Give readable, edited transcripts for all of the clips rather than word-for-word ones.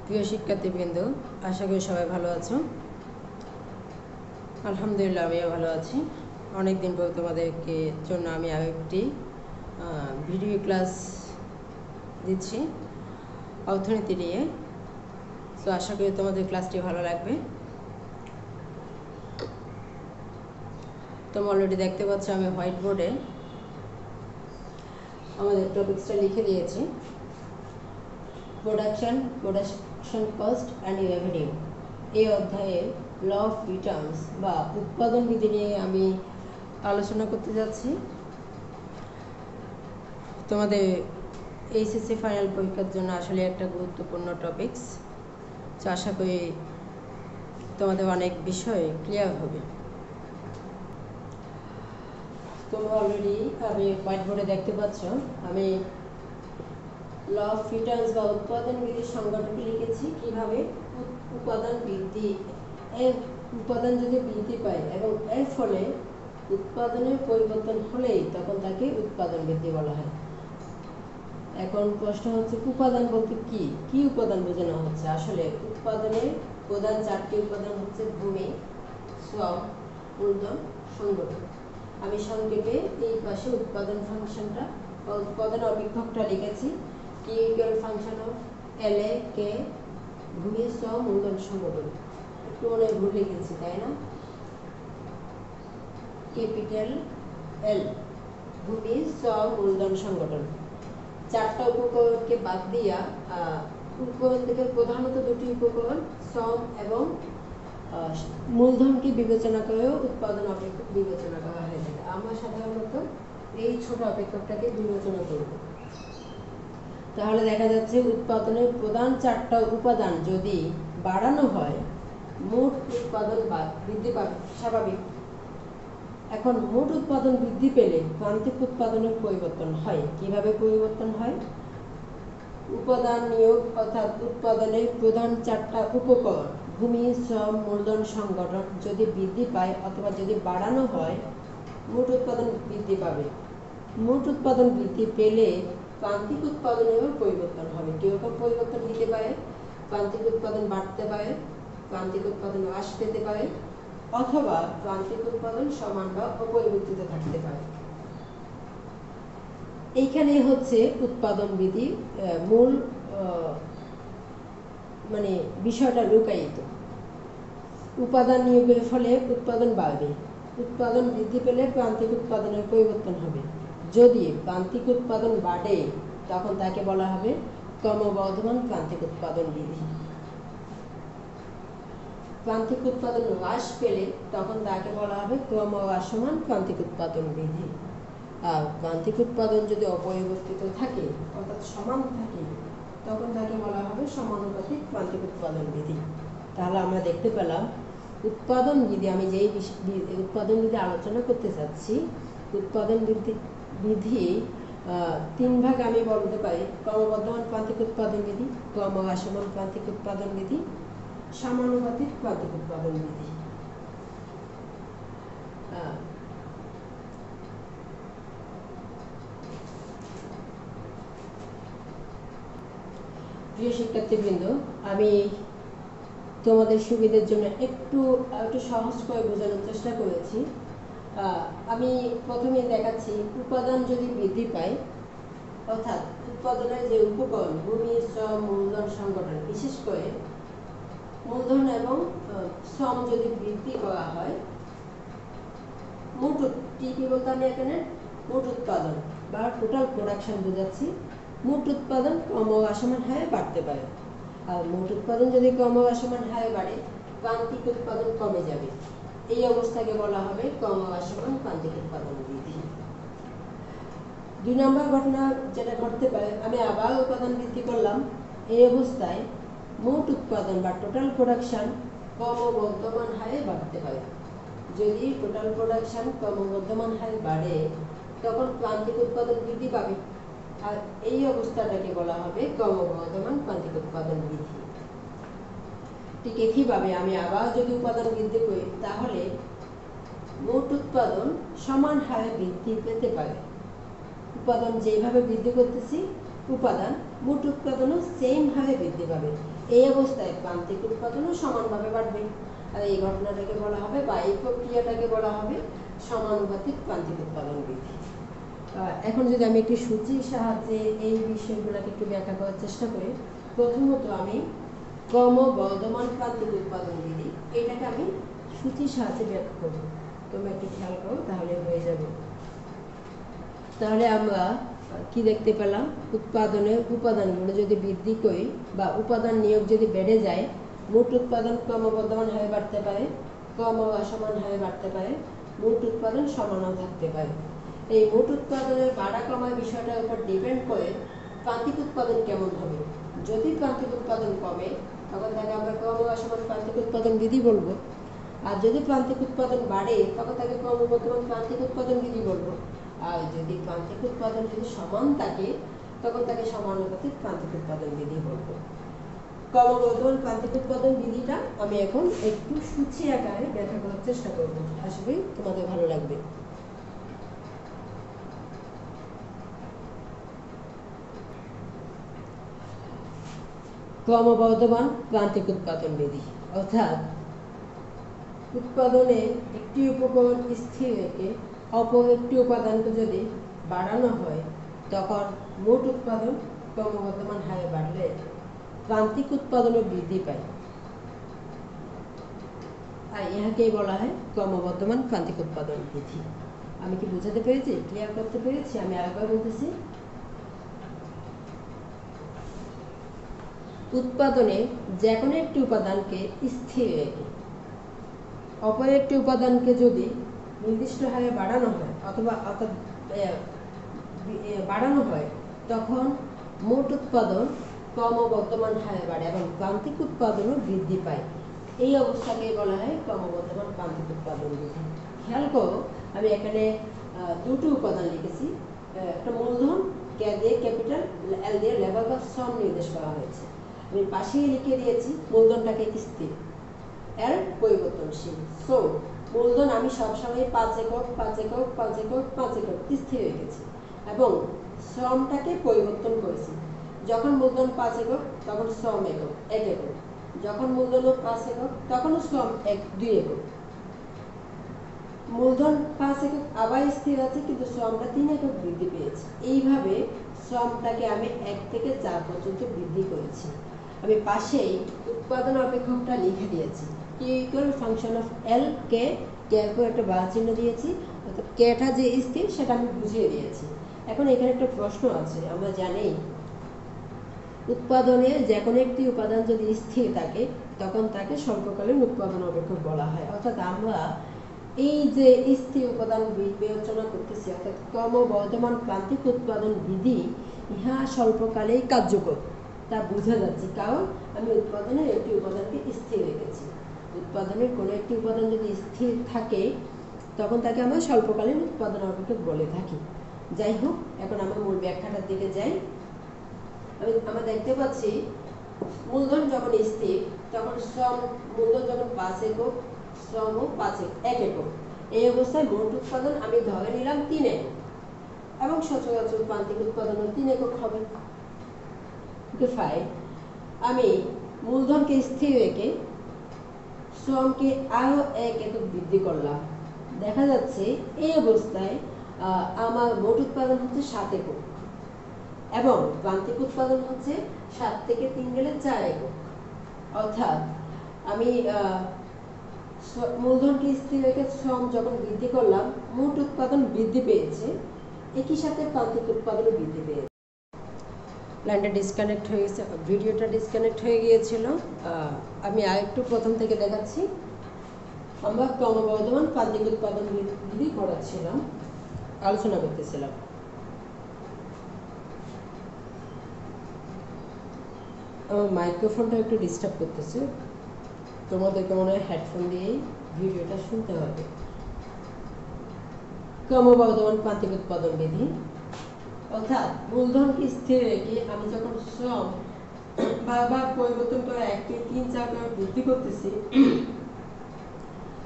প্রিয় শিক্ষার্থীবৃন্দ, আশা করি সবাই ভালো আছো। আলহামদুলিল্লাহ, আমিও ভালো আছি। অনেক দিন পর তোমাদেরকে জন্য আমি আরেকটি ভিডিও ক্লাস দিচ্ছি অর্থনীতি নিয়ে। তো আশা করি তোমাদের ক্লাসটি ভালো লাগবে। তোমরা অলরেডি দেখতে পাচ্ছ আমি হোয়াইট বোর্ডে আমাদের টপিক্সটা লিখে দিয়েছি। প্রোডাকশন কস্ট অ্যান্ড রেভিনিউ এই অধ্যায়ে ল অফ রিটার্নস বা উৎপাদন বিধি নিয়ে আমি আলোচনা করতে যাচ্ছি। তোমাদের এইচএসসি ফাইনাল পরীক্ষার জন্য আসলে একটা গুরুত্বপূর্ণ টপিকস। তো আশা করি তোমাদের অনেক বিষয় ক্লিয়ার হবে। তোমরা অলরেডি আমি হোয়াইট বোর্ডে দেখতে পাচ্ছ আমি ল অফ রিটার্নস বা উৎপাদন বিধির সংজ্ঞাটুকু লিখেছি। কিভাবে উপাদান বৃদ্ধি, উপাদান যদি বৃদ্ধি পায় এবং এর ফলে উৎপাদনের পরিবর্তন হলেই তখন তাকে উৎপাদন বৃদ্ধি বলা হয়। এখন প্রশ্ন হচ্ছে উপাদান বলতে কি কি উপাদান বোঝানো হচ্ছে? আসলে উৎপাদনের প্রধান চারটি উপাদান হচ্ছে ভূমি, শ্রম, মূলধন, সংগঠন। আমি সংক্ষেপে এই পাশে উৎপাদন ফাংশনটা বা উৎপাদন অপেক্ষকটা লিখেছি। কি ইকুয়াল ফাংশন অফ এল এ কে ভূমি, শ্রম, মূলধন, সংগঠন। একটু মনে ভুল লিখেছি, তাই না? ক্যাপিটাল এল ভূমি, শ্রম, মূলধন, সংগঠন। চারটা উপকরণকে বাদ দিয়া উপকরণ থেকে প্রধানত দুটি উপকরণ শ্রম এবং মূলধনকে বিবেচনা করেও উৎপাদন অপেক্ষক বিবেচনা করা হয়ে থাকে। আমরা সাধারণত এই ছোট অপেক্ষকটাকে বিবেচনা করব। তাহলে দেখা যাচ্ছে উৎপাদনের প্রধান চারটা উপাদান যদি বাড়ানো হয় মোট উৎপাদন বৃদ্ধি পাবে, স্বাভাবিক। এখন মোট উৎপাদন বৃদ্ধি পেলে প্রান্তিক উৎপাদনের পরিবর্তন হয়। কিভাবে পরিবর্তন হয়? উপাদান নিয়োগ অর্থাৎ উৎপাদনের প্রধান চারটা উপকরণ ভূমি, শ্রম, মূলধন, সংগঠন যদি বৃদ্ধি পায় অথবা যদি বাড়ানো হয় মোট উৎপাদন বৃদ্ধি পাবে। মোট উৎপাদন বৃদ্ধি পেলে প্রান্তিক উৎপাদনেরও পরিবর্তন হবে। কিরকম পরিবর্তন হতে পারে? প্রান্তিক উৎপাদন বাড়তে পারে, প্রান্তিক উৎপাদন হ্রাস পেতে পারে, অথবা প্রান্তিক উৎপাদন সমান বা অপরিবর্তিত থাকতে পারে। এইখানেই হচ্ছে উৎপাদন বিধির মূল বিষয়টা লুকায়িত। উপাদান নিয়োগের ফলে উৎপাদন বাড়বে, উৎপাদন বৃদ্ধি পেলে প্রান্তিক উৎপাদনের পরিবর্তন হবে। যদি প্রান্তিক উৎপাদন বাড়ে তখন তাকে বলা হবে ক্রমবর্ধমান প্রান্তিক উৎপাদন বিধি। প্রান্তিক উৎপাদন হ্রাস পেলে তখন তাকে বলা হবে ক্রমহ্রাসমান প্রান্তিক উৎপাদন বিধি। আর প্রান্তিক উৎপাদন যদি অপরিবর্তিত থাকে অর্থাৎ সমান থাকে তখন তাকে বলা হবে সমানুপাতিক প্রান্তিক উৎপাদন বিধি। তাহলে আমরা দেখতে পেলাম উৎপাদন বিধি, আমি যেই উৎপাদন বিধি আলোচনা করতে চাচ্ছি, উৎপাদন বিধি তিন ভাগ আমি বলতে পারি। ক্রমবর্ধমান প্রান্তিক উৎপাদন বিধি, ক্রমহ্রাসমান প্রান্তিক উৎপাদন বিধি, সমানুপাতিক প্রান্তিক উৎপাদন বিধি। প্রিয় শিক্ষার্থীবৃন্দ, আমি তোমাদের সুবিধার জন্য একটু সহজ করে বোঝানোর চেষ্টা করেছি। আমি প্রথমে দেখাচ্ছি উপাদান যদি বৃদ্ধি পায় অর্থাৎ উৎপাদনের যে উপকরণ ভূমি, শ্রম, মূলধন, সংগঠন, বিশেষ করে মূলধন এবং শ্রম যদি বৃদ্ধি করা হয় মোট টিপি বলতে আমি এখানে মোট উৎপাদন বা টোটাল প্রোডাকশন বোঝাচ্ছি। মোট উৎপাদন ক্রমহ্রাসমান হারে বাড়তে পারে। আর মোট উৎপাদন যদি ক্রমহ্রাসমান হারে বাড়ে প্রান্তিক উৎপাদন কমে যাবে। এই অবস্থাকে বলা হবে ক্রমহ্রাসমান প্রান্তিক উৎপাদন বিধি। 2 নম্বর ঘটনা যেটা ঘটতে পারে, আমি আবার উৎপাদন বৃদ্ধি করলাম, এই অবস্থায় মোট উৎপাদন বা টোটাল প্রোডাকশন ক্রমবর্ধমান হারে বাড়তে পারে। যদি টোটাল প্রোডাকশন ক্রমবর্ধমান হারে বাড়ে তখন প্রান্তিক উৎপাদন বৃদ্ধি পাবে। আর এই অবস্থাটাকে বলা হবে ক্রমবর্ধমান প্রান্তিক উৎপাদন বৃদ্ধি। ঠিক একইভাবে আমি আবার যদি উৎপাদন বৃদ্ধি করি তাহলে মোট উৎপাদন সমান হারে বৃদ্ধি পেতে পারে। উৎপাদন যেভাবে বৃদ্ধি করতেছি উপাদান মোট উৎপাদনও সেম হারে বৃদ্ধি পাবে। এই অবস্থায় প্রান্তিক উৎপাদনও সমানভাবে বাড়বে। আর এই ঘটনাটাকে বলা হবে বা এই প্রক্রিয়াটাকে বলা হবে সমানুপাতিক প্রান্তিক উৎপাদন বৃদ্ধি। এখন যদি আমি একটি সূচির সাহায্যে এই বিষয়গুলোকে একটু ব্যাখ্যা করার চেষ্টা করি, প্রথমত আমি ক্রমবর্ধমান প্রান্তিক উৎপাদন বিধি এটাকে আমি সূচির সাহায্যে ব্যাখ্যা করব। তোমরা একটু খেয়াল করো, তাহলে হয়ে যাবে। তাহলে আমরা কি দেখতে পেলাম, উৎপাদনের উপাদানগুলো যদি বৃদ্ধি করি বা উপাদান নিয়োগ যদি বেড়ে যায়, মোট উৎপাদন ক্রমবর্ধমান হারে বাড়তে পারে, ক্রম অসমান হারে বাড়তে পারে, মোট উৎপাদন সমানও থাকতে পারে। এই মোট উৎপাদনের বাড়া কমার বিষয়টার উপর ডিপেন্ড করে প্রান্তিক উৎপাদন কেমন হবে। যদি প্রান্তিক উৎপাদন কমে তখন তাকে আমরা ক্রম অসমান প্রান্তিক উৎপাদন বিধি বলবো, আর যদি প্রান্তিক উৎপাদন বাড়ে তখন তাকে ক্রমবর্ধমান প্রান্তিক উৎপাদন বিধি বলবো। আর যদি প্রান্তিক উৎপাদন যদি সমান থাকে তখন তাকে সমানুপাতিক প্রান্তিক উৎপাদন বিধি বলবো। ক্রমবর্ধমান প্রান্তিক উৎপাদন বিধিটা আমি এখন একটু সূচি আকারে ব্যাখ্যা করার চেষ্টা করবো, আশা করি তোমাদের ভালো লাগবে। ক্রমবর্ধমান প্রান্তিক উৎপাদন বিধি অর্থাৎ উৎপাদনে একটি উপকরণ স্থির রেখে অপর একটি উপাদানকে যদি বাড়ানো হয় তখন মোট উৎপাদন ক্রমবর্ধমান হারে বাড়লে প্রান্তিক উৎপাদনও বৃদ্ধি পায়, আর ইহাকেই বলা হয় ক্রমবর্ধমান প্রান্তিক উৎপাদন বিধি। আমি কি বোঝাতে পেরেছি, ক্লিয়ার করতে পেরেছি? আমি আরেকবার বলতেছি, উৎপাদনে যে কোনো একটি উপাদানকে স্থির রেখে অপর একটি উপাদানকে যদি নির্দিষ্ট হারে বাড়ানো হয় অথবা বাড়ানো হয় তখন মোট উৎপাদন ক্রমবর্ধমান হারে বাড়ে এবং প্রান্তিক উৎপাদনও বৃদ্ধি পায়। এই অবস্থাকেই বলা হয় ক্রমবর্ধমান প্রান্তিক উৎপাদন বিধি। খেয়াল করো, আমি এখানে দুটো উপাদান লিখেছি, একটা মূলধন কে দিয়ে ক্যাপিটাল, এল দিয়ে লেবার বা শ্রম নির্দেশ করা হয়েছে। আমি পাশেই লিখে দিয়েছি মূলধনটাকে স্থির, এর পরিবর্তনশীল। সো মূলধন আমি সবসময় 5 একক 5 একক 5 একক 5 একক স্থির রেখেছি এবং শ্রমটাকে পরিবর্তন করেছি। যখন মূলধন 5 একক তখন শ্রম একক 1 একক, যখন মূলধন 5 একক তখনও শ্রম 2 একক। মূলধন 5 একক আবার স্থির আছে কিন্তু শ্রমটা 3 একক বৃদ্ধি পেয়েছে। এইভাবে শ্রমটাকে আমি 1 থেকে 4 পর্যন্ত বৃদ্ধি করেছি। আমি পাশেই উৎপাদন অপেক্ষকটা লিখে দিয়েছি, কি ইকুয়াল ফাংশন অফ এল কে, কে এর উপর একটা বার চিহ্ন দিয়েছি, অর্থাৎ কেটা যে স্থির সেটা আমি বুঝিয়ে দিয়েছি। এখন এখানে একটা প্রশ্ন আছে, আমরা জানি উৎপাদনে যে কোনো একটি উপাদান যদি স্থির থাকে তখন তাকে স্বল্পকালীন উৎপাদন অপেক্ষক বলা হয়। অর্থাৎ আমরা এই যে স্থির উপাদান বিবেচনা করতেছি অর্থাৎ ক্রমবর্ধমান প্রান্তিক উৎপাদন বিধি, ইহা স্বল্পকালেই কার্যকর, তা বোঝা যাচ্ছে কারণ আমি উৎপাদনের একটি উপাদানকে স্থির রেখেছি। উৎপাদনের কোনো একটি উপাদান যদি স্থির থাকে তখন তাকে আমরা স্বল্পকালীন উৎপাদন অপেক্ষক বলে থাকি। যাই হোক, এখন আমরা মূল ব্যাখ্যাটার দিকে যাই। আমরা দেখতে পাচ্ছি মূলধন যখন স্থির তখন শ্রম, মূলধন যখন 5 একক, শ্রমও 1 একক। এই অবস্থায় মোট উৎপাদন আমি ধরে নিলাম 3 একক এবং সচরাচর প্রান্তিক উৎপাদনও 3 একক হবে। আমি মূলধনকে স্থির রেখে শ্রমকে আরো 1 একক বৃদ্ধি করলাম। দেখা যাচ্ছে এই অবস্থায় আমার মোট উৎপাদন হচ্ছে 7 একক এবং প্রান্তিক উৎপাদন হচ্ছে 7 থেকে 3 গেলে 4 একক। অর্থাৎ আমি মূলধনকে স্থির রেখে শ্রম যখন বৃদ্ধি করলাম মোট উৎপাদন বৃদ্ধি পেয়েছে, একই সাথে প্রান্তিক উৎপাদনও বৃদ্ধি পেয়েছে। লাইনটা ডিসকানেক্ট হয়ে গেছে, ভিডিওটা ডিসকানেক্ট হয়ে গিয়েছিল। আমি আরেকটু প্রথম থেকে দেখাচ্ছি। আমরা ক্রমবর্ধমান প্রান্তিক উৎপাদন বিধি পড়াচ্ছিলাম, আলোচনা করতেছিলাম। আমার মাইক্রোফোনটা একটু ডিস্টার্ব করতেছে, তোমাদেরকে মনে হয় হেডফোন দিয়েই ভিডিওটা শুনতে হবে। ক্রমবর্ধমান প্রান্তিক উৎপাদন বিধি অর্থাৎ মূলধনকে স্থির রেখে আমি যখন শ্রম বারবার পরিবর্তন করে 1 থেকে 3 4 করে বৃদ্ধি করতেছি,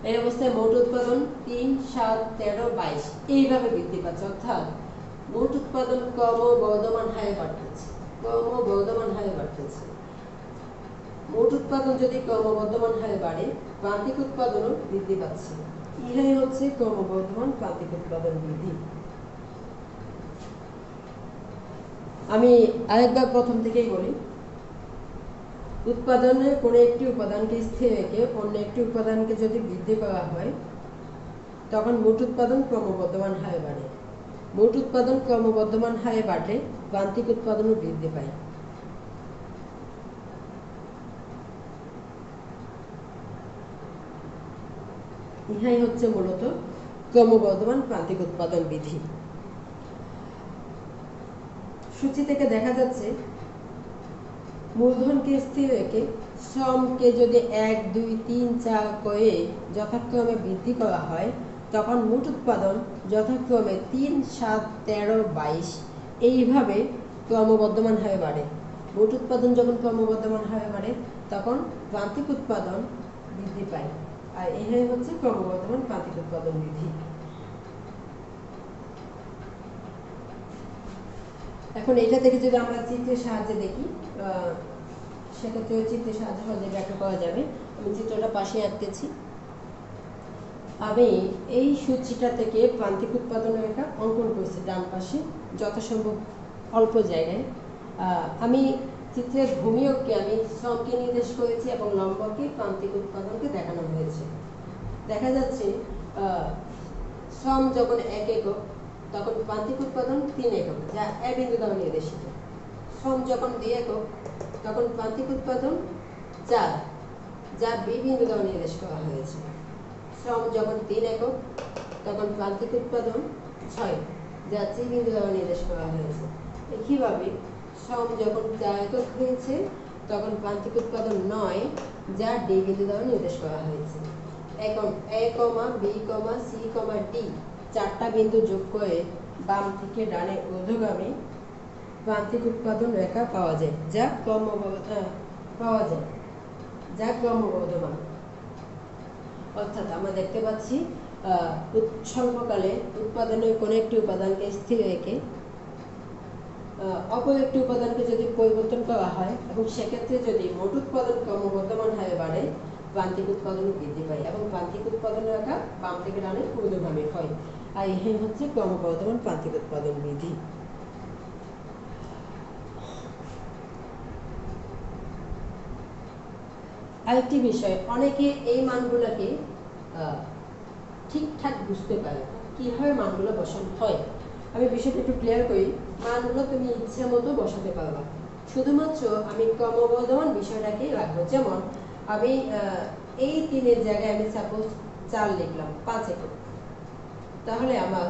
এই অবস্থায় মোট উৎপাদন 3 7 13 22 এইভাবে বৃদ্ধি পাচ্ছে। অর্থাৎ মোট উৎপাদন ক্রমবর্ধমান হারে বাড়তেছে, ক্রমবর্ধমান হারে বাড়তেছে। মোট উৎপাদন যদি ক্রমবর্ধমান হারে বাড়ে, প্রান্তিক উৎপাদনও বৃদ্ধি পাচ্ছে। ইহাই হচ্ছে ক্রমবর্ধমান প্রান্তিক উৎপাদন বৃদ্ধি। আমি আরেকবার প্রথম থেকেই বলি, উৎপাদনের কোনো একটি উপাদানকে স্থির রেখে অন্য একটি উপাদানকে যদি বৃদ্ধি করা হয়, তখন মোট উৎপাদন ক্রমবর্ধমান হারে বাড়ে। মোট উৎপাদন ক্রমবর্ধমান হারে বাড়লে প্রান্তিক উৎপাদনও বৃদ্ধি পায়। ইহাই হচ্ছে মূলত ক্রমবর্ধমান প্রান্তিক উৎপাদন বিধি। সূচি থেকে দেখা যাচ্ছে, মূলধনকে স্থির রেখে শ্রমকে যদি 1, 2, 3, 4 করে যথাক্রমে বৃদ্ধি করা হয়, তখন মোট উৎপাদন যথাক্রমে 3, 7, 13, 22 এইভাবে ক্রমবর্ধমান হারে বাড়ে। মোট উৎপাদন যখন ক্রমবর্ধমান হারে বাড়ে, তখন প্রান্তিক উৎপাদন বৃদ্ধি পায়। আর এটাই হচ্ছে ক্রমবর্ধমান প্রান্তিক উৎপাদন বিধি। এখন এটা থেকে যদি আমরা চিত্রের সাহায্যে দেখি, সেক্ষেত্রে চিত্রের সাহায্যে সহজে ব্যাখ্যা করা যাবে। আমি চিত্রটা পাশে আঁকতেছি। আমি এই সূচিটা থেকে প্রান্তিক উৎপাদনের একটা অঙ্কন করেছি ডান পাশে, যথাসম্ভব অল্প জায়গায়। আমি চিত্রের ভূমিয়ককে আমি শ্রমকে নির্দেশ করেছি এবং লম্বকে প্রান্তিক উৎপাদনকে দেখানো হয়েছে। দেখা যাচ্ছে শ্রম যখন 1 একক, তখন প্রান্তিক উৎপাদন 3 একক, যা এ বিন্দু দ্বারা নির্দেশিত। শ্রম যখন 2 একক, তখন প্রান্তিক উৎপাদন 4, যা বি বিন্দু দ্বারা নির্দেশ করা হয়েছে। শ্রম যখন 3 একক, তখন প্রান্তিক উৎপাদন 6, যা সি বিন্দু দ্বারা নির্দেশ করা হয়েছে। একইভাবে শ্রম যখন 4 একক হয়েছে, তখন প্রান্তিক উৎপাদন 9, যা ডি বিন্দু দ্বারা নির্দেশ করা হয়েছে। এখন এ, বি, সি, ডি 4টা বিন্দু যোগ করে বাম থেকে ডানে ঊর্ধ্বগামী প্রান্তিক উৎপাদন রেখা পাওয়া যায়, যা ক্রমবর্ধমান। অর্থাৎ আমরা দেখতে পাচ্ছি স্বল্পকালে উৎপাদনের কোনো একটি উপাদানকে স্থির রেখে অপর একটি উপাদানকে যদি পরিবর্তন করা হয়, এবং সেক্ষেত্রে যদি মোট উৎপাদন ক্রমবর্ধমান হারে বাড়ে, প্রান্তিক উৎপাদন বৃদ্ধি পায় এবং প্রান্তিক উৎপাদনের রেখা বাম থেকে ডানে ঊর্ধ্বগামী হয়। আর এই হচ্ছে ক্রমবর্ধমান প্রান্তিক উৎপাদন বিধি। আরেকটি বিষয়, অনেকে এই মানগুলোকে ঠিকঠাক বুঝতে পারে কিভাবে মানগুলো বসানো হয়। আমি বিষয়টা একটু ক্লিয়ার করি। মানগুলো তুমি ইচ্ছে মতো বসাতে পারবা, শুধুমাত্র আমি ক্রমবর্ধমান বিষয়টাকে রাখবো। যেমন আমি এই 3-এর জায়গায় আমি সাপোজ 4 লিখলাম, 5 একক, তাহলে আমার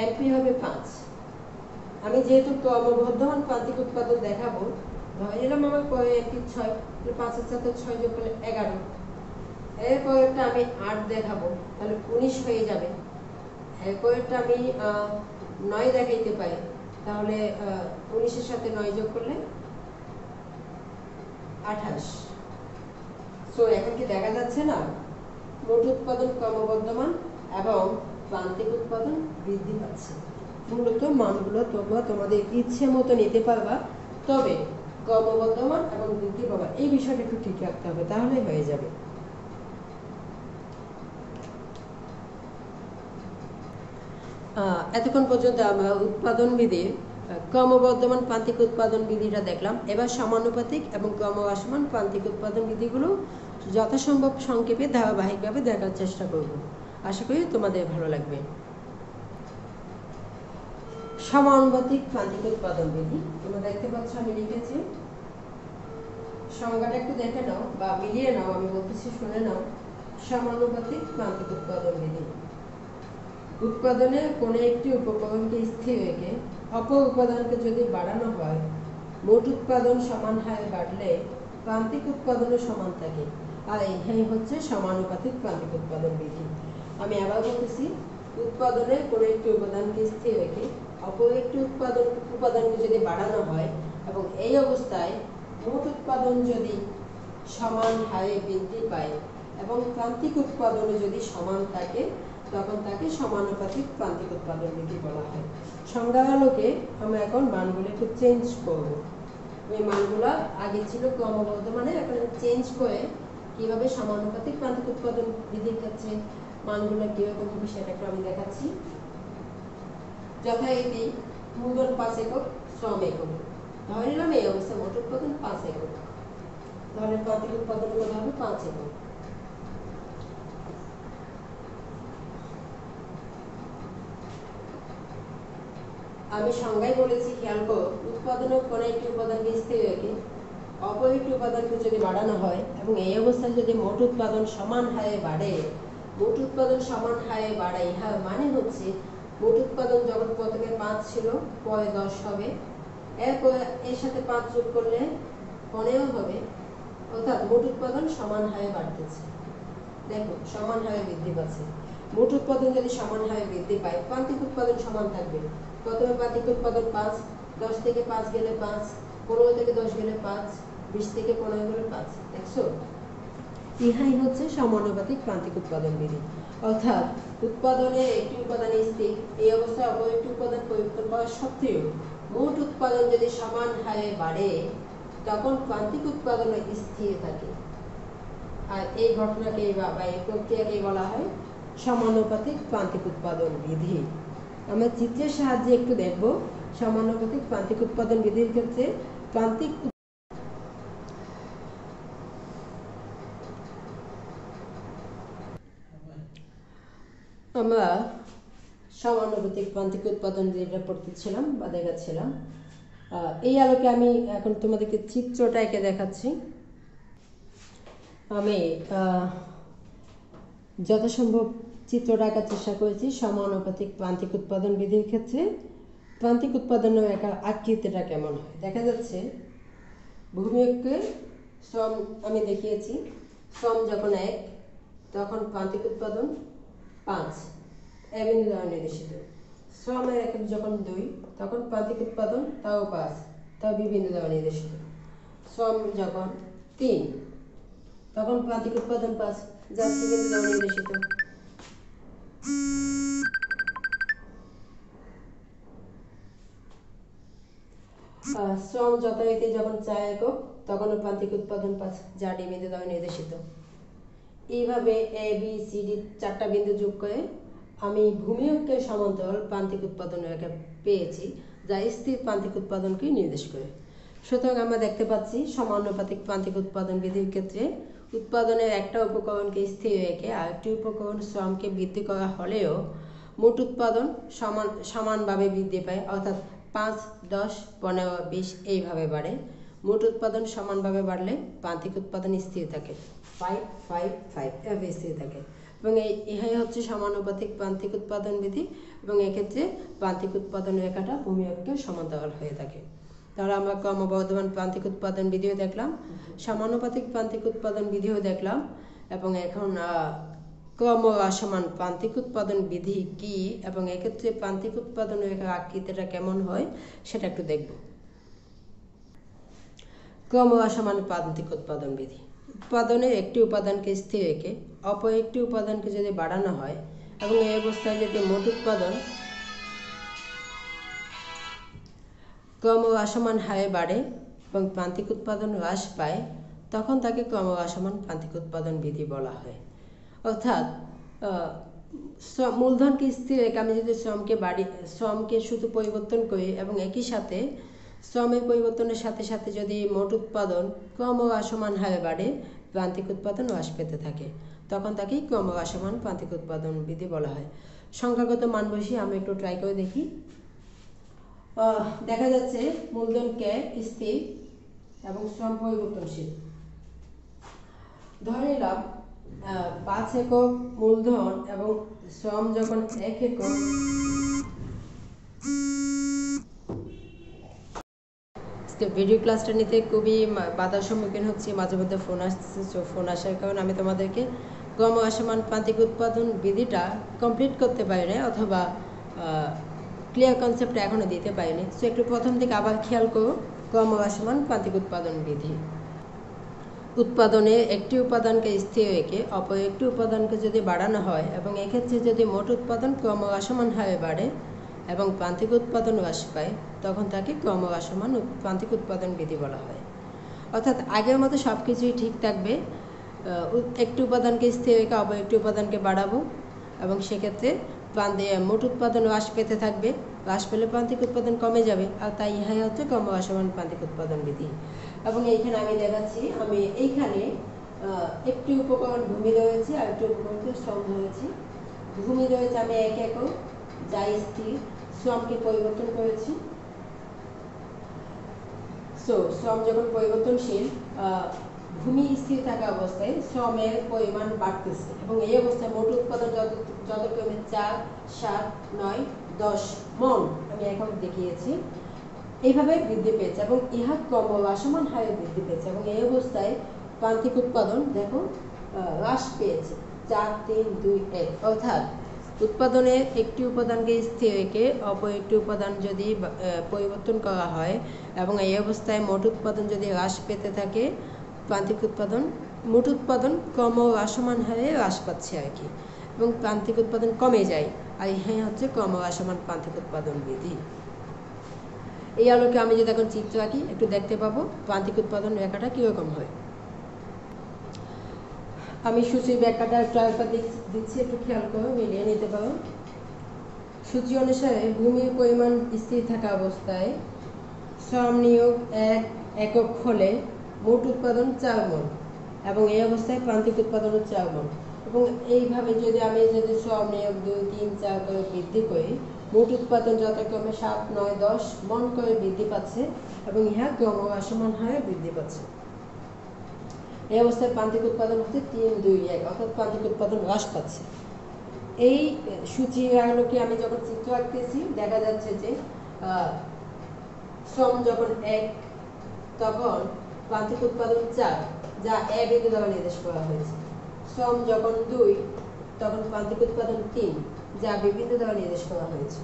এমপি হবে 5। আমি যেহেতু ক্রমবর্ধমান প্রান্তিক উৎপাদন দেখাবো, ধরে নিলাম আমার পরে এমপি 6, 5-এর সাথে 6 যোগ করলে 11। এরপরেরটা আমি 8 দেখাবো, তাহলে 19 হয়ে যাবে। এরপরেরটা আমি 9 দেখাইতে পারি, তাহলে 19-এর সাথে 9 যোগ করলে 28। সো এখন কি দেখা যাচ্ছে না, মোট উৎপাদন ক্রমবর্ধমান এবং প্রান্তিক উৎপাদন বৃদ্ধি পাচ্ছে। মূলত মানগুলো তোমরা তোমাদের ইচ্ছে মতো নিতে পারবা, তবে ক্রমবর্ধমান এবং বৃদ্ধি পাবা এই বিষয়টা একটু ঠিক রাখতে হবে, তাহলে হয়ে যাবে। এতক্ষণ পর্যন্ত আমরা উৎপাদন বিধির ক্রমবর্ধমান প্রান্তিক উৎপাদন বিধিটা দেখলাম। এবার সমানুপাতিক এবং ক্রমহ্রাসমান প্রান্তিক উৎপাদন বিধিগুলো যথাসম্ভব সংক্ষেপে ধারাবাহিকভাবে দেখার চেষ্টা করব। আশা করি তোমাদের ভালো লাগবে। সমানুপাতিক প্রান্তিক উৎপাদন বিধি তোমরা দেখতে পাচ্ছ, আমি লিখেছি। সংজ্ঞাটা একটু দেখে নাও বা মিলিয়ে নাও, আমি বলতেছি শুনে নাও। সমানুপাতিক প্রান্তিক উৎপাদন বিধি, উৎপাদনের কোনো একটি উপকরণকে স্থির রেখে অপর উপাদানকে যদি বাড়ানো হয়, মোট উৎপাদন সমান হারে বাড়লে প্রান্তিক উৎপাদনও সমান থাকে। আর এই হচ্ছে সমানুপাতিক প্রান্তিক উৎপাদন বিধি। আমি আবার বলতেছি, উৎপাদনের কোনো একটি উপাদানকে স্থির রেখে অপর একটি উপাদানকে যদি বাড়ানো হয় এবং এই অবস্থায় মোট উৎপাদন যদি সমান হারে বৃদ্ধি পায় এবং প্রান্তিক উৎপাদনও যদি সমান থাকে, তখন তাকে সমানুপাতিক প্রান্তিক উৎপাদন বিধি বলা হয়। সংজ্ঞার আলোকে আমরা এখন মানগুলো একটু চেঞ্জ করব। এই মানগুলো আগে ছিল ক্রমবর্ধমানে, এখন চেঞ্জ করে কিভাবে সমানুপাতিক প্রান্তিক উৎপাদন বিধির ক্ষেত্রে মানগুলো কিরকম হবে সেটা একটু আমি দেখাচ্ছি। যথারীতি মূলধন 5 একক, শ্রম একক। ধরে নিলাম এই অবস্থায় মোট উৎপাদন 5 একক, তাহলে প্রান্তিক উৎপাদন কত হবে? 5 একক। আমি সংজ্ঞায় বলেছি, খেয়াল করো, উৎপাদনের কোনো একটি উপাদানকে স্থির রেখে অপর একটি উপাদানকে যদি বাড়ানো হয় এবং এই অবস্থায় যদি মোট উৎপাদন সমান হারে বাড়ে, মোট উৎপাদন সমান হারে বাড়ে, ইহার মানে হচ্ছে মোট উৎপাদন যখন প্রথমে 5 ছিল পরে 10 হবে, এরপর এর সাথে 5 যোগ করলে 15 হবে, অর্থাৎ মোট উৎপাদন সমান হারে বাড়তেছে। দেখো সমান হারে বৃদ্ধি পাচ্ছে। মোট উৎপাদন যদি সমান হারে বৃদ্ধি পায়, প্রান্তিক উৎপাদন সমান থাকবে। প্রথমে প্রান্তিক উৎপাদন 5, 10 থেকে 5 গেলে 5, 15 থেকে 10 গেলে 5, 20 থেকে 15 গেলে 5। দেখছো, ইহাই হচ্ছে সমানুপাতিক প্রান্তিক উৎপাদন বিধি। অর্থাৎ উৎপাদনের একটি উপাদান স্থির, এই অবস্থায় অপর একটি উপাদান পরিবর্তন করা সত্ত্বেও মোট উৎপাদন যদি সমান হারে বাড়ে, তখন প্রান্তিক উৎপাদন স্থির থাকে। আর এই ঘটনাকে বা এই প্রক্রিয়াকে বলা হয় সমানুপাতিক প্রান্তিক উৎপাদন বিধি। আমরা চিত্রের সাহায্যে একটু দেখব সমানুপাতিক প্রান্তিক উৎপাদন বিধির ক্ষেত্রে প্রান্তিক আমরা সমানুপাতিক প্রান্তিক উৎপাদন যেটা পড়তেছিলাম বা দেখাচ্ছিলাম, এই আলোকে আমি এখন তোমাদেরকে চিত্রটা এঁকে দেখাচ্ছি। আমি যথাসম্ভব চিত্রটা আঁকার চেষ্টা করেছি সমানুপাতিক প্রান্তিক উৎপাদন বিধির ক্ষেত্রে প্রান্তিক উৎপাদনের আকৃতিটা কেমন হয়। দেখা যাচ্ছে ভূমিকে শ্রম আমি দেখিয়েছি, শ্রম যখন 1 তখন প্রান্তিক উৎপাদন 5 এ বিন্দু দ্বারা নির্দেশিত। শ্রমের একক যখন 2 তখন প্রান্তিক উৎপাদন তাও 5, তাও বি বিন্দু দ্বারা নির্দেশিত। শ্রম যখন 3 তখন প্রান্তিক উৎপাদন 5, যা সি বিন্দু দ্বারা নির্দেশিত। শ্রম যথারীতি যখন 4 একক তখন প্রান্তিক উৎপাদন 5, যা ডি বিন্দু দ্বারা নির্দেশিত। এইভাবে এ বি সি ডি 4টা বিন্দু যোগ করে আমি ভূমি অক্ষের সমান্তরাল প্রান্তিক উৎপাদন রেখা পেয়েছি, যা স্থির প্রান্তিক উৎপাদনকে নির্দেশ করে। সুতরাং আমরা দেখতে পাচ্ছি সমানুপাতিক প্রান্তিক উৎপাদন বিধির ক্ষেত্রে উৎপাদনের একটা উপকরণকে স্থির রেখে আরেকটি উপকরণ শ্রমকে বৃদ্ধি করা হলেও মোট উৎপাদন সমানভাবে বৃদ্ধি পায়, অর্থাৎ 5, 10, 15, 20 এইভাবে বাড়ে। মোট উৎপাদন সমানভাবে বাড়লে প্রান্তিক উৎপাদন স্থির থাকে, 5, 5, 5 এভাবে স্থির থাকে। এবং ইহাই হচ্ছে সমানুপাতিক প্রান্তিক উৎপাদন বিধি, এবং এক্ষেত্রে প্রান্তিক উৎপাদন রেখাটা ভূমি অক্ষের সমান্তরাল হয়ে থাকে। তাহলে আমরা ক্রমবর্ধমান প্রান্তিক উৎপাদন বিধিও দেখলাম, সমানুপাতিক প্রান্তিক উৎপাদন বিধিও দেখলাম, এবং এখন ক্রমহ্রাসমান প্রান্তিক উৎপাদন বিধি কি এবং এক্ষেত্রে প্রান্তিক উৎপাদন রেখার আকৃতিটা কেমন হয় সেটা একটু দেখব। ক্রমহ্রাসমান প্রান্তিক উৎপাদন বিধি, উৎপাদনের একটি উপাদানকে স্থির রেখে অপর একটি উপাদানকে যদি বাড়ানো হয় এবং এই অবস্থায় যদি মোট উৎপাদন ক্রমহ্রাসমান হারে বাড়ে এবং প্রান্তিক উৎপাদন হ্রাস পায়, তখন তাকে ক্রমহ্রাসমান প্রান্তিক উৎপাদন বিধি বলা হয়। অর্থাৎ মূলধনকে স্থির রেখে আমি যদি শ্রমকে শুধু পরিবর্তন করি এবং একই সাথে শ্রমের পরিবর্তনের সাথে সাথে যদি মোট উৎপাদন ক্রমহ্রাসমান হারে বাড়ে, প্রান্তিক উৎপাদন হ্রাস পেতে থাকে, তখন তাকেই ক্রমহ্রাসমান প্রান্তিক উৎপাদন বিধি বলা হয়। সংখ্যাগত মান বসিয়ে আমরা একটু ট্রাই করে দেখি। দেখা যাচ্ছে মূলধন কে স্থির এবং শ্রম পরিবর্তনশীল। ধরে নিলাম 5 একক মূলধন এবং শ্রম যখন 1 একক, ভিডিও ক্লাসটা নিতে খুবই বাধার সম্মুখীন হচ্ছি, মাঝে মধ্যে ফোন আসতেছে। ফোন আসার কারণে আমি তোমাদেরকে ক্রমহ্রাসমান প্রান্তিক উৎপাদন বিধিটা কমপ্লিট করতে পারিনি, অথবা ক্লিয়ার কনসেপ্ট এখনও দিতে পারিনি। সো একটু প্রথম থেকে আবার খেয়াল করো। ক্রমহ্রাসমান প্রান্তিক উৎপাদন বিধি, উৎপাদনের একটি উপাদানকে স্থির রেখে অপর একটি উপাদানকে যদি বাড়ানো হয় এবং এক্ষেত্রে যদি মোট উৎপাদন ক্রমহ্রাসমান হারে বাড়ে, এবং প্রান্তিক উৎপাদন হ্রাস পায় তখন তাকে ক্রমহ্রাসমান প্রান্তিক উৎপাদন বিধি বলা হয়। অর্থাৎ আগের মতো সব কিছুই ঠিক থাকবে, একটি উপাদানকে স্থির রেখে অপর একটি উপাদানকে বাড়াবো এবং সেক্ষেত্রে মোট উৎপাদন হ্রাস পেতে থাকবে, হ্রাস পেলে প্রান্তিক উৎপাদন কমে যাবে, আর তাই ইহাই হচ্ছে ক্রমহ্রাসমান প্রান্তিক উৎপাদন বিধি। এবং এইখানে আমি দেখাচ্ছি, আমি এইখানে একটি উপকরণ ভূমি রয়েছে আর একটি উপকরণকে শ্রম রয়েছে। ভূমি রয়েছে আমি 1 একক যা স্থির, শ্রমকে পরিবর্তন করেছি। শ্রম যখন পরিবর্তনশীল, ভূমি স্থির থাকা অবস্থায় শ্রমের পরিমাণ বাড়তেছে এবং এই অবস্থায় মোট উৎপাদন যথাক্রমে 4, 7, 9, 10 মন আমি একক দেখিয়েছি, এইভাবে বৃদ্ধি পেয়েছে এবং ইহা ক্রমহ্রাসমান হারে বৃদ্ধি পেয়েছে এবং এই অবস্থায় প্রান্তিক উৎপাদন দেখো হ্রাস পেয়েছে 4, 3, 2, 1। অর্থাৎ উৎপাদনে একটি উপাদানকে স্থির রেখে অপর একটি উপাদান যদি পরিবর্তন করা হয় এবং এই অবস্থায় মোট উৎপাদন যদি হ্রাস পেতে থাকে, প্রান্তিক উৎপাদন মোট উৎপাদন ক্রমহ্রাসমান হারে হ্রাস পাচ্ছে আর কি, এবং প্রান্তিক উৎপাদন কমে যায়, আর ইহাই হচ্ছে ক্রমহ্রাসমান প্রান্তিক উৎপাদন বিধি। এই আলোকে আমি যদি এখন চিত্র আঁকি একটু দেখতে পাবো প্রান্তিক উৎপাদন রেখাটা কীরকম হয়। আমি সূচির ব্যাখ্যাটা একটু আরেকবার দিচ্ছি, একটু খেয়াল করো, মিলিয়ে নিতে পারো। সূচি অনুসারে ভূমির পরিমাণ স্থির থাকা অবস্থায় শ্রম নিয়োগ 1 একক হলে মোট উৎপাদন 4 মণ এবং এই অবস্থায় প্রান্তিক উৎপাদনও 4 মণ। এবং এইভাবে যদি আমি শ্রম নিয়োগ 2, 3, 4 করে বৃদ্ধি করি, মোট উৎপাদন যথাক্রমে 7, 9, 10 মণ করে বৃদ্ধি পাচ্ছে এবং ইহা ক্রমহ্রাসমান হারে বৃদ্ধি পাচ্ছে। এই অবস্থায় প্রান্তিক উৎপাদন হচ্ছে 3, 2, 1, অর্থাৎ প্রান্তিক উৎপাদন হ্রাস পাচ্ছে। এই সূচির আলোকে আমি যখন চিত্র আঁকতেছি দেখা যাচ্ছে যে শ্রম যখন 1 তখন প্রান্তিক উৎপাদন 4 যা এ বিন্দু দ্বারা নির্দেশ করা হয়েছে। শ্রম যখন 2 তখন প্রান্তিক উৎপাদন 3 যা বি বিন্দু দ্বারা নির্দেশ করা হয়েছে।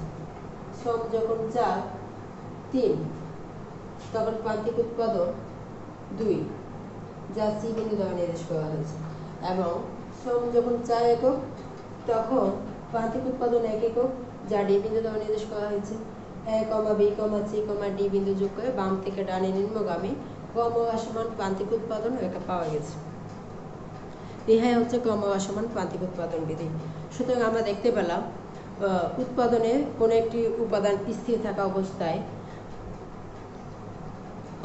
শ্রম যখন 4, 3 তখন প্রান্তিক উৎপাদন 2 যা সি বিন্দু দ্বারা নির্দেশ করা হয়েছে, এবং শ্রম যখন 4 একক তখন প্রান্তিক উৎপাদন 1 একক যা ডি বিন্দু দ্বারা নির্দেশ করা হয়েছে। এ, বি, সি, ডি বিন্দু যোগ করে বাম থেকে ডানে নিম্নগামী ক্রমহ্রাসমান প্রান্তিক উৎপাদন রেখা পাওয়া গেছে। ইহাই হচ্ছে ক্রমহ্রাসমান প্রান্তিক উৎপাদন বিধি। সুতরাং আমরা দেখতে পেলাম উৎপাদনে কোনো একটি উপাদান স্থির থাকা অবস্থায়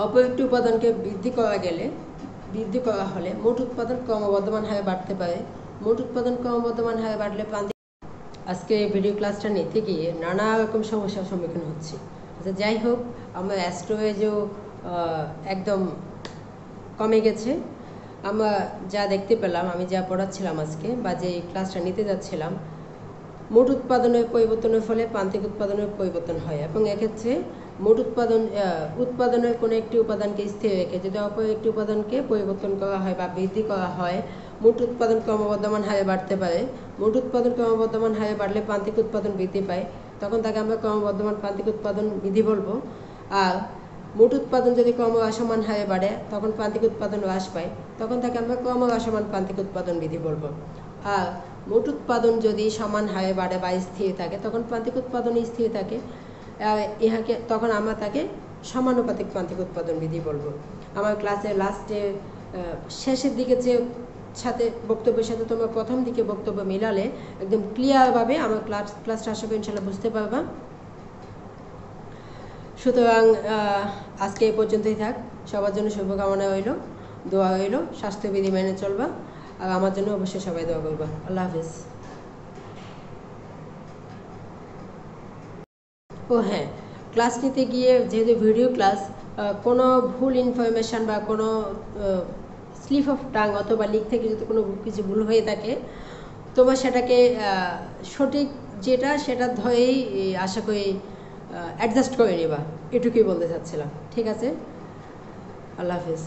অপর একটি উপাদানকে বৃদ্ধি করা হলে মোট উৎপাদন ক্রমবর্ধমান হারে বাড়তে পারে। মোট উৎপাদন ক্রমবর্ধমান হারে বাড়লে প্রান্তিক। আজকে এই ভিডিও ক্লাসটা নিতে গিয়ে নানা রকম সমস্যার সম্মুখীন হচ্ছি। আচ্ছা, যাই হোক, আমার স্টোরেজও একদম কমে গেছে। আমরা যা দেখতে পেলাম, আমি যা পড়াচ্ছিলাম আজকে বা যে ক্লাসটা নিতে যাচ্ছিলাম, মোট উৎপাদনের পরিবর্তনের ফলে প্রান্তিক উৎপাদনের পরিবর্তন হয় এবং এক্ষেত্রে মোট উৎপাদনের কোনো একটি উপাদানকে স্থির রেখে যদি অপর একটি উপাদানকে পরিবর্তন করা হয় বা বৃদ্ধি করা হয়, মোট উৎপাদন ক্রমবর্ধমান হারে বাড়তে পারে। মোট উৎপাদন ক্রমবর্ধমান হারে বাড়লে প্রান্তিক উৎপাদন বৃদ্ধি পায়, তখন তাকে আমরা ক্রমবর্ধমান প্রান্তিক উৎপাদন বিধি বলবো। আর মোট উৎপাদন যদি ক্রমহ্রাসমান হারে বাড়ে তখন প্রান্তিক উৎপাদন হ্রাস পায়, তখন তাকে আমরা ক্রমহ্রাসমান প্রান্তিক উৎপাদন বিধি বলবো। আর মোট উৎপাদন যদি সমান হারে বাড়ে বা স্থির থাকে তখন প্রান্তিক উৎপাদন স্থির থাকে, তখন আমরা তাকে সমানুপাতিক প্রান্তিক উৎপাদন বিধি বলবো। আমার ক্লাসের শেষের দিকে যে বক্তব্যের সাথে তোমরা প্রথম দিকে বক্তব্য মিলালে একদম ক্লিয়ারভাবে আমার ক্লাসটা আশা করি ইনশাআল্লাহ বুঝতে পারবা। সুতরাং আজকে এই পর্যন্তই থাক। সবার জন্য শুভকামনা রইল, দোয়া রইল, স্বাস্থ্যবিধি মেনে চলবা, আর আমার জন্য অবশ্যই সবাই দোয়া করবা। আল্লাহ হাফেজ। ও হ্যাঁ, ক্লাস নিতে গিয়ে যেহেতু ভিডিও ক্লাস, কোনো ভুল ইনফরমেশান বা কোনো স্লিপ অফ টাং অথবা লিখ থেকে যদি কোনো কিছু ভুল হয়ে থাকে, তোমরা সেটাকে সঠিক সেটা ধরেই আশা করি অ্যাডজাস্ট করে নেবা, এটুকুই বলতে চাচ্ছিলাম। ঠিক আছে, আল্লাহ হাফেজ।